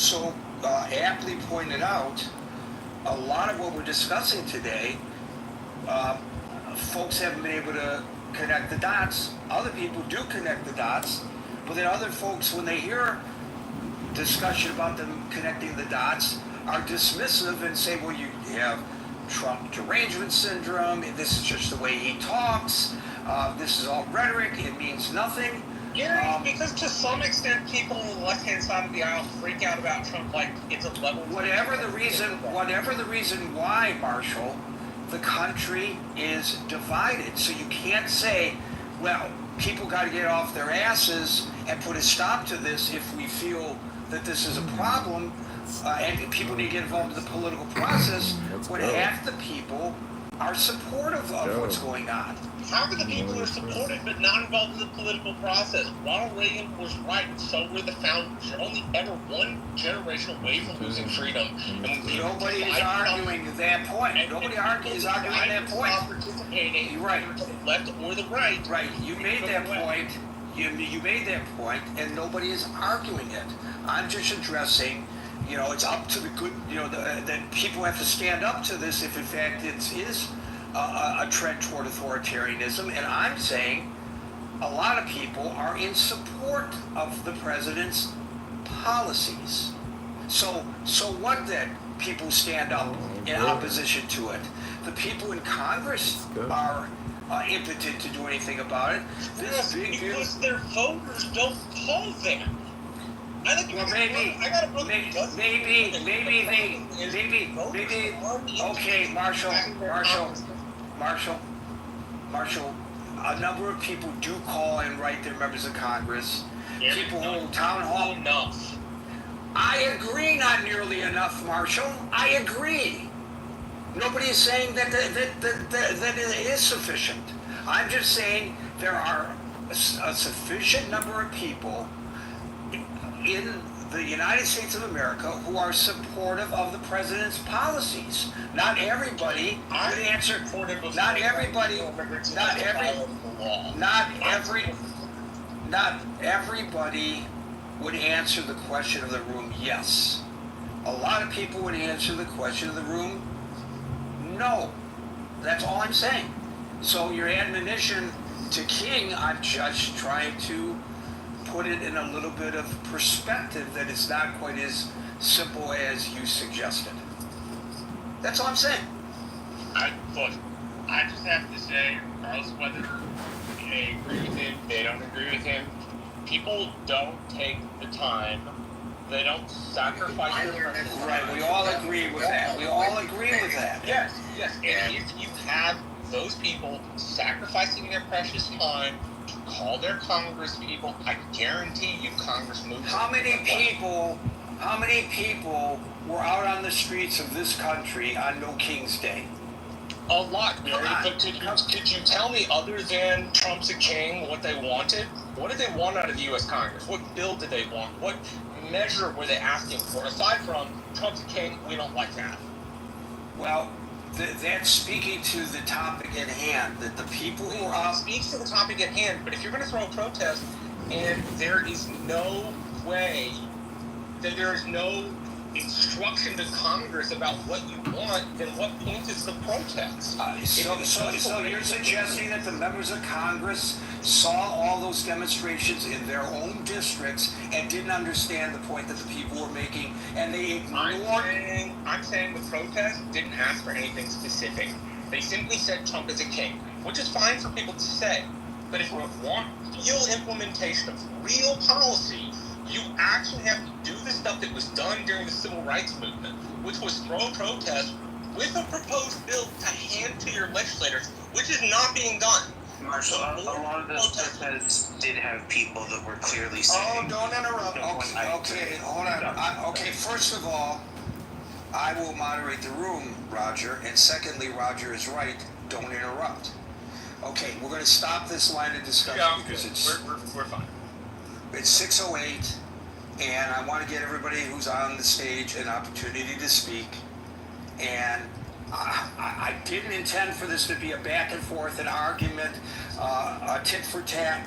so aptly pointed out, a lot of what we're discussing today, folks haven't been able to connect the dots. Other people do connect the dots, but then other folks, when they hear discussion about them connecting the dots, are dismissive and say, well, you have Trump derangement syndrome, this is just the way he talks, this is all rhetoric, it means nothing. Yeah, because to some extent people on the left-hand side of the aisle freak out about Trump like it's a level... Whatever the reason why, Marshall, the country is divided. So you can't say, well, people got to get off their asses and put a stop to this if we feel that this is a problem, and people need to get involved in the political process, when half the people are supportive of what's going on. Half of the people are supportive but not involved in the political process. Ronald Reagan was right, and so were the founders. You're only ever one generation away from losing freedom. And nobody is arguing that point. Nobody is arguing that point. Participating, you're right. To the left or the right. Right. You made that point. You made that point, and nobody is arguing it. I'm just addressing, it's up to the good, that people have to stand up to this if in fact it is a trend toward authoritarianism. And I'm saying a lot of people are in support of the president's policies. So what then? People stand up in opposition to it. The people in Congress are impotent to do anything about it. Because their voters don't call them. Okay, Marshall, a number of people do call and write their members of Congress. People hold town hall. Enough. I agree, not nearly enough, Marshall. I agree. Nobody is saying that it is sufficient. I'm just saying there are a sufficient number of people in the United States of America who are supportive of the president's policies. Not everybody would answer. Not everybody would answer the question of the room, yes. A lot of people would answer the question of the room, no. That's all I'm saying. So your admonition to King, I'm just trying to put it in a little bit of perspective that it's not quite as simple as you suggested. That's all I'm saying. I just have to say, regardless of whether they agree with him, they don't agree with him, people don't take the time, they don't sacrifice their precious time. Right, we all agree with that. Yes. And if you have those people sacrificing their precious time to call their Congress people, I guarantee you Congress moves. How many people were out on the streets of this country on No King's Day? A lot, Gary. But could you tell me, other than Trump's a king, what they wanted? What did they want out of the U.S. Congress? What bill did they want? What measure were they asking for? Aside from Trump's a king, we don't like that. Well, that's speaking to the topic at hand, that the people who are... It speaks to the topic at hand, but if you're going to throw a protest and there is no way, that there is no instruction to Congress about what you want, then what point is the protest? So you're suggesting that the members of Congress saw all those demonstrations in their own districts and didn't understand the point that the people were making, and they ignored... I'm saying the protest didn't ask for anything specific. They simply said Trump is a king, which is fine for people to say. But if you want real implementation of real policy, you actually have to do the stuff that was done during the Civil Rights Movement, which was throw a protest with a proposed bill to hand to your legislators, which is not being done. Marshall, a lot of those protests did have people that were clearly saying... Oh, don't interrupt. Okay, hold on. Okay, first of all, I will moderate the room, Roger, and secondly, Roger is right, don't interrupt. Okay, we're going to stop this line of discussion because we're fine. It's 6:08, and I want to get everybody who's on the stage an opportunity to speak. And I didn't intend for this to be a back and forth, an argument, a tit for tat